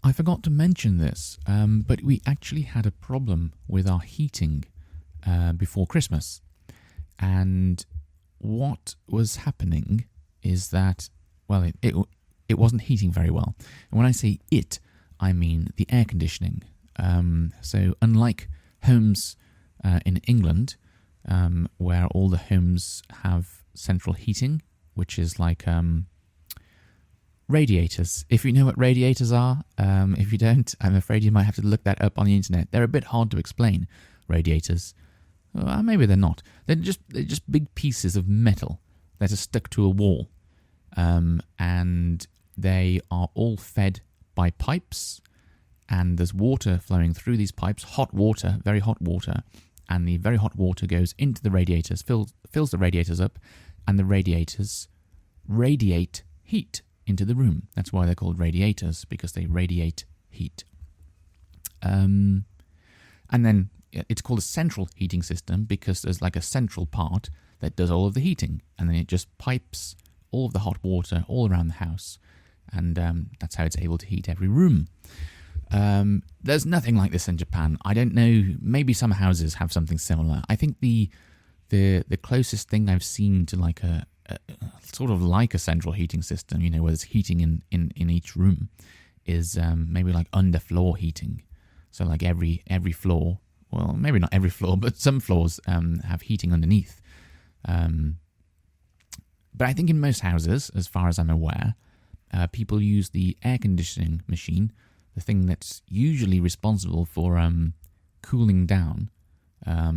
I forgot to mention this, but we actually had a problem with our heating before Christmas. And what was happening is that, well, it wasn't heating very well. And when I say it, I mean the air conditioning. So unlike homes in England, where all the homes have central heating, which is like radiators. If you know what radiators are, if you don't, I'm afraid you might have to look that up on the internet. They're a bit hard to explain, radiators. Maybe they're not. They're just big pieces of metal that are stuck to a wall. And they are all fed by pipes, and there's water flowing through these pipes, hot water, very hot water, and the very hot water goes into the radiators, fills the radiators up, and the radiators radiate heat into the room. That's why they're called radiators, because they radiate heat. And then it's called a central heating system because there's like a central part that does all of the heating, and then it just pipes all of the hot water all around the house, and that's how it's able to heat every room. There's nothing like this in Japan. I don't know, maybe some houses have something similar. I think the closest thing I've seen to like a sort of like a central heating system, you know, where there's heating in each room, is maybe like underfloor heating. So like every floor, well, maybe not every floor, but some floors have heating underneath. But I think in most houses, as far as I'm aware, people use the air conditioning machine, the thing that's usually responsible for cooling down a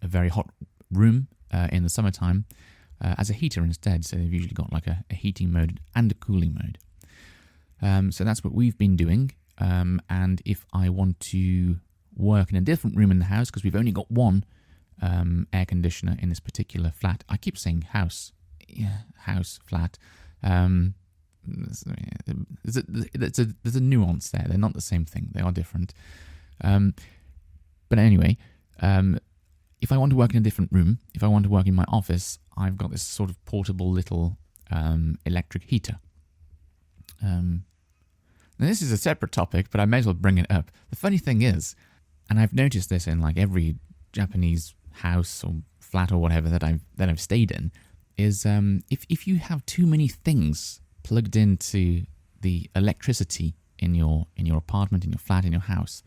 very hot room in the summertime, as a heater instead. So they've usually got like a heating mode and a cooling mode. So that's what we've been doing. And if I want to work in a different room in the house, because we've only got one air conditioner in this particular flat. I keep saying house. Yeah, house, flat. There's a nuance there. They're not the same thing. They are different. But anyway, if I want to work in a different room, if I want to work in my office, I've got this sort of portable little electric heater. Now this is a separate topic, but I may as well bring it up. The funny thing is, and I've noticed this in like every Japanese house or flat or whatever that I've stayed in, is if you have too many things plugged into the electricity in your apartment, in your flat, in your house,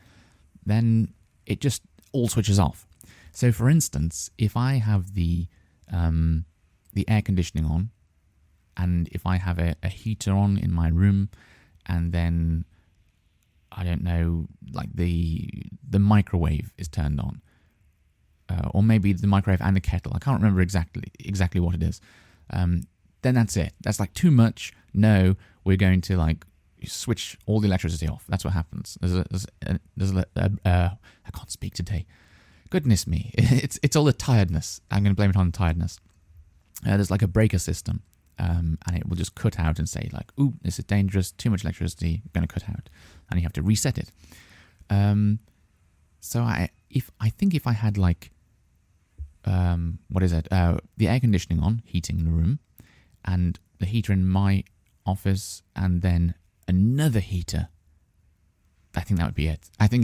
then it just all switches off. So, for instance, if I have the air conditioning on, and if I have a heater on in my room, and then I don't know, like the microwave is turned on, or maybe the microwave and the kettle. I can't remember exactly what it is. Then that's it. That's like too much. No, we're going to like switch all the electricity off. That's what happens. I can't speak today. Goodness me, it's all the tiredness. I'm going to blame it on tiredness. There's like a breaker system, and it will just cut out and say like, "Ooh, this is dangerous. Too much electricity. Going to cut out," and you have to reset it. So I think if I had like the air conditioning on, heating the room, and the heater in my office, and then another heater, I think that would be it. I think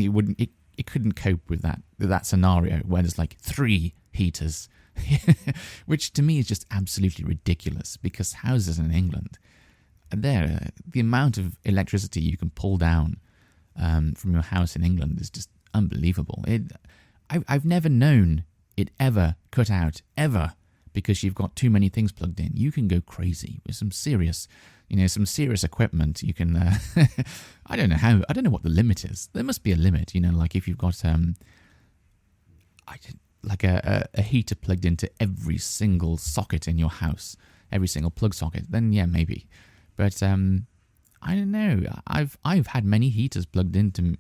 it couldn't cope with that scenario where there's like 3 heaters, which to me is just absolutely ridiculous, because houses in England, the amount of electricity you can pull down from your house in England is just unbelievable. I've never known it ever cut out, ever, because you've got too many things plugged in. You can go crazy with some serious equipment. You can, I don't know what the limit is. There must be a limit, like if you've got, a heater plugged into every single socket in your house, every single plug socket, then yeah, maybe. But, I don't know. I've had many heaters plugged into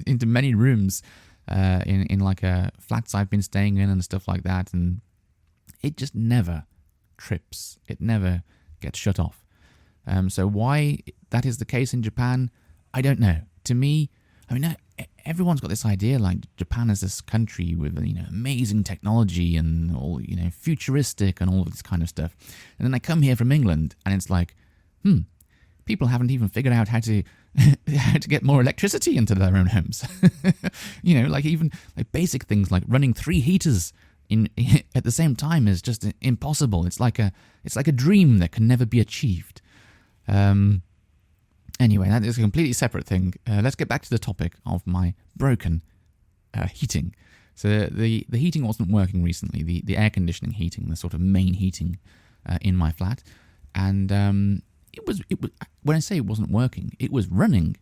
into many rooms, in like flats I've been staying in and stuff like that, and it just never trips. It never gets shut off. So why that is the case in Japan, I don't know. To me, I mean, everyone's got this idea like Japan is this country with amazing technology and all futuristic and all of this kind of stuff, and then I come here from England and it's like, people haven't even figured out how to how to get more electricity into their own homes. Like even like basic things like running 3 heaters in at the same time is just impossible. It's like a dream that can never be achieved. Anyway, that is a completely separate thing. Let's get back to the topic of my broken heating. So the heating wasn't working recently. The air conditioning heating, the sort of main heating in my flat, and it was when I say it wasn't working, it was running.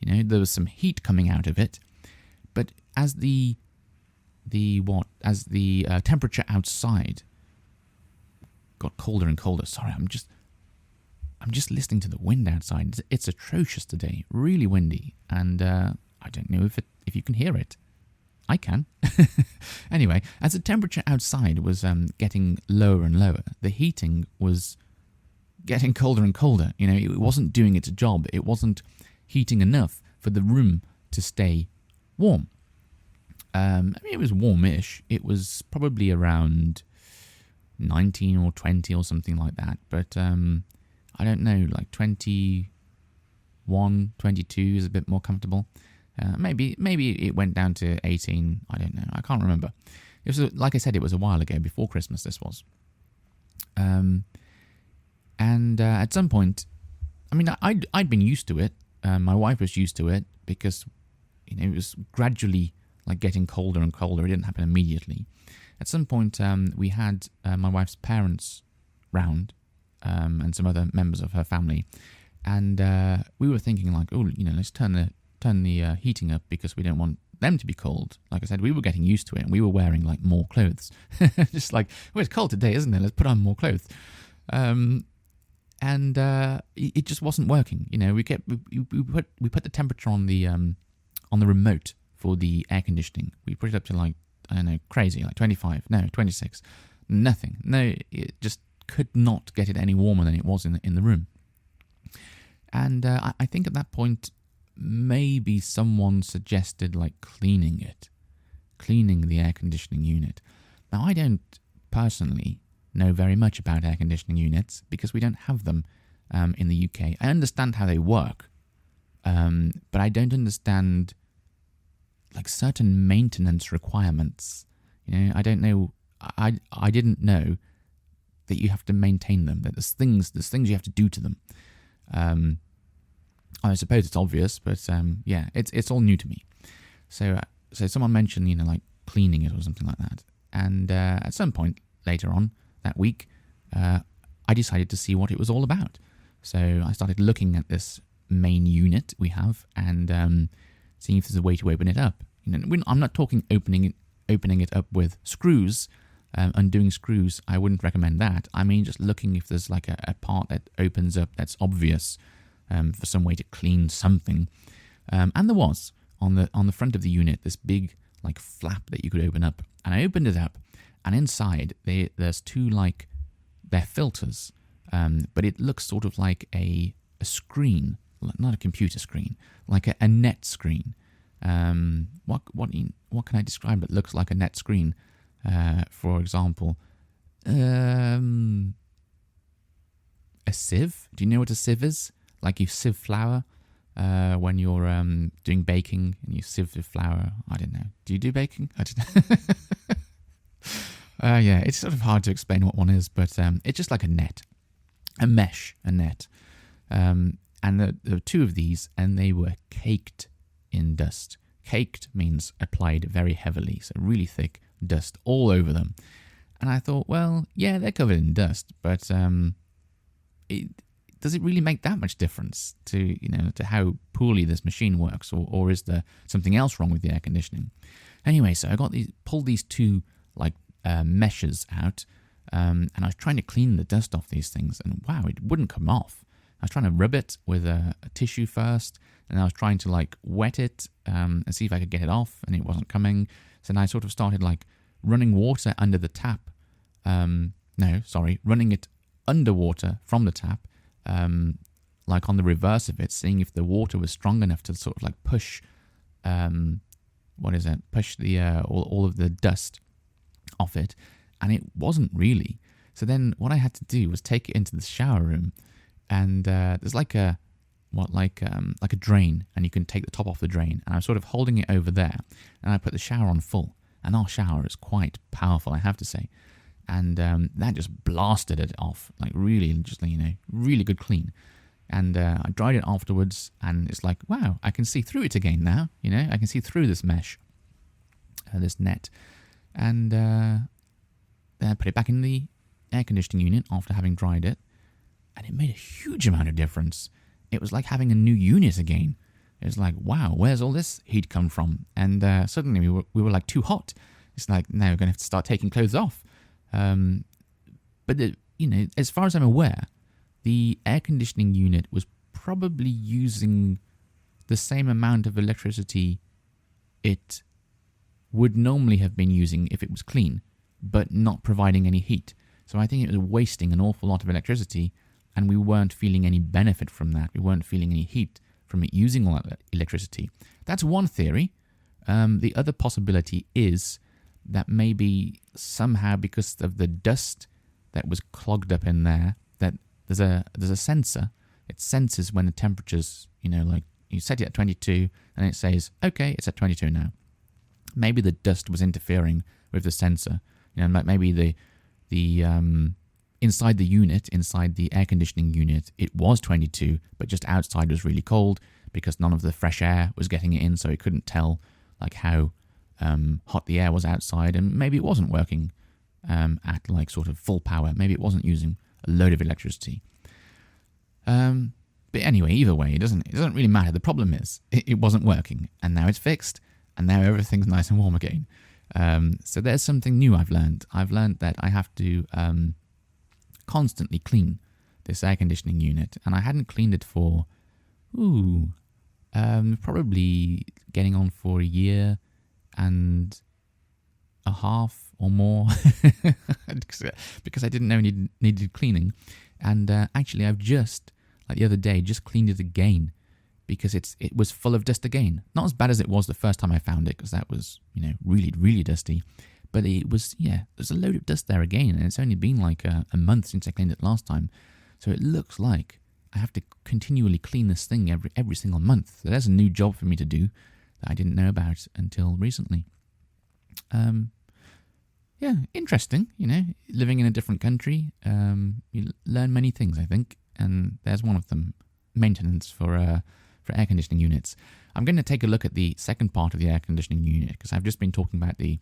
There was some heat coming out of it, but as the temperature outside got colder and colder. Sorry, I'm just listening to the wind outside. It's atrocious today, really windy, and I don't know if you can hear it. I can. Anyway, as the temperature outside was getting lower and lower, the heating was getting colder and colder. It wasn't doing its job. It wasn't heating enough for the room to stay warm. It was warmish. It was probably around 19 or 20 or something like that. But I don't know, like 21, 22 is a bit more comfortable. Maybe it went down to 18. I don't know. I can't remember. It was like I said, it was a while ago, before Christmas. This was, and at some point, I'd been used to it. My wife was used to it because it was gradually like getting colder and colder. It didn't happen immediately. At some point, we had my wife's parents round and some other members of her family, and we were thinking like, let's turn the heating up because we don't want them to be cold. Like I said, we were getting used to it and we were wearing like more clothes. Just like, it's cold today, isn't it? Let's put on more clothes. And it just wasn't working. We put the temperature on the remote for the air conditioning. We put it up to like, I don't know, crazy, like 25, no, 26, nothing. No, it just could not get it any warmer than it was in the room. And I think at that point, maybe someone suggested like cleaning the air conditioning unit. Now, I don't personally know very much about air conditioning units because we don't have them in the UK. I understand how they work, but I don't understand like certain maintenance requirements. I don't know. I didn't know that you have to maintain them. That there's things you have to do to them. I suppose it's obvious, but yeah, it's all new to me. So someone mentioned, like cleaning it or something like that. And at some point later on that week, I decided to see what it was all about. So I started looking at this main unit we have and seeing if there's a way to open it up. I'm not talking opening it up with screws, undoing screws. I wouldn't recommend that. I mean, just looking if there's like a part that opens up that's obvious. For some way to clean something, and there was on the front of the unit this big like flap that you could open up, and I opened it up, and inside there's two like they're filters, but it looks sort of like a screen, not a computer screen, like a net screen. What can I describe? It looks like a net screen. For example, a sieve. Do you know what a sieve is? Like you sieve flour when you're doing baking and you sieve the flour. I don't know. Do you do baking? I don't know. Yeah, it's sort of hard to explain what one is, but it's just like a net, a mesh, a net. And there were two of these, and they were caked in dust. Caked means applied very heavily, so really thick dust all over them. And I thought, well, yeah, they're covered in dust, but does it really make that much difference to how poorly this machine works, or is there something else wrong with the air conditioning? Anyway, so I pulled these two like meshes out, and I was trying to clean the dust off these things, and wow, it wouldn't come off. I was trying to rub it with a tissue first, and I was trying to like wet it and see if I could get it off, and it wasn't coming. So then I sort of started like running water under the tap. Running it underwater from the tap. Like on the reverse of it, seeing if the water was strong enough to sort of like push push the all of the dust off it, and it wasn't really. So then what I had to do was take it into the shower room, and there's like a like a drain, and you can take the top off the drain. And I'm sort of holding it over there, and I put the shower on full. And our shower is quite powerful, I have to say. And that just blasted it off, like really, just really good clean. And I dried it afterwards, and it's like, wow, I can see through it again now. I can see through this mesh, this net. And then I put it back in the air conditioning unit after having dried it, and it made a huge amount of difference. It was like having a new unit again. It was like, wow, where's all this heat come from? And suddenly we were like too hot. It's like, now we're going to have to start taking clothes off. But as far as I'm aware, the air conditioning unit was probably using the same amount of electricity it would normally have been using if it was clean, but not providing any heat. So I think it was wasting an awful lot of electricity, and we weren't feeling any benefit from that. We weren't feeling any heat from it using all that electricity. That's one theory. The other possibility is that maybe somehow, because of the dust that was clogged up in there, that there's a sensor. It senses when the temperature's, like you set it at 22 and it says, okay, it's at 22 now. Maybe the dust was interfering with the sensor. Maybe the inside the unit, inside the air conditioning unit, it was 22, but just outside was really cold because none of the fresh air was getting it in, so it couldn't tell like how hot the air was outside, and maybe it wasn't working at like sort of full power. Maybe it wasn't using a load of electricity. But anyway, either way, it doesn't really matter. The problem is it wasn't working, and now it's fixed, and now everything's nice and warm again. So there's something new I've learned. I've learned that I have to constantly clean this air conditioning unit, and I hadn't cleaned it for probably getting on for a year and a half or more because I didn't know it needed cleaning. And actually I've just, like the other day, just cleaned it again because it was full of dust again. Not as bad as it was the first time I found it, because that was, really, really dusty. But it was, there's a load of dust there again, and it's only been like a month since I cleaned it last time. So it looks like I have to continually clean this thing every single month. So there's a new job for me to do that I didn't know about until recently. Interesting, living in a different country, you learn many things, I think, and there's one of them, maintenance for air conditioning units. I'm going to take a look at the second part of the air conditioning unit, because I've just been talking about the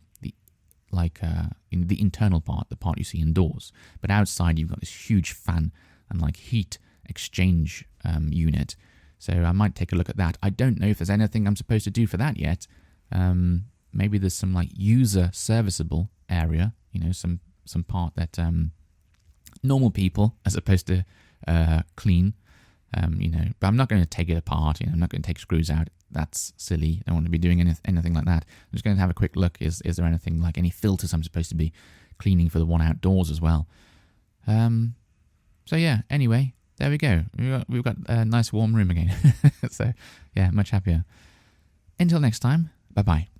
internal part, the part you see indoors, but outside you've got this huge fan and like heat exchange unit. So I might take a look at that. I don't know if there's anything I'm supposed to do for that yet. Maybe there's some like user serviceable area, some part that normal people are supposed to clean, but I'm not going to take it apart. I'm not going to take screws out. That's silly. I don't want to be doing anything like that. I'm just going to have a quick look. Is there anything like any filters I'm supposed to be cleaning for the one outdoors as well? So yeah, anyway, there we go. We've got a nice warm room again. So yeah, much happier. Until next time, bye-bye.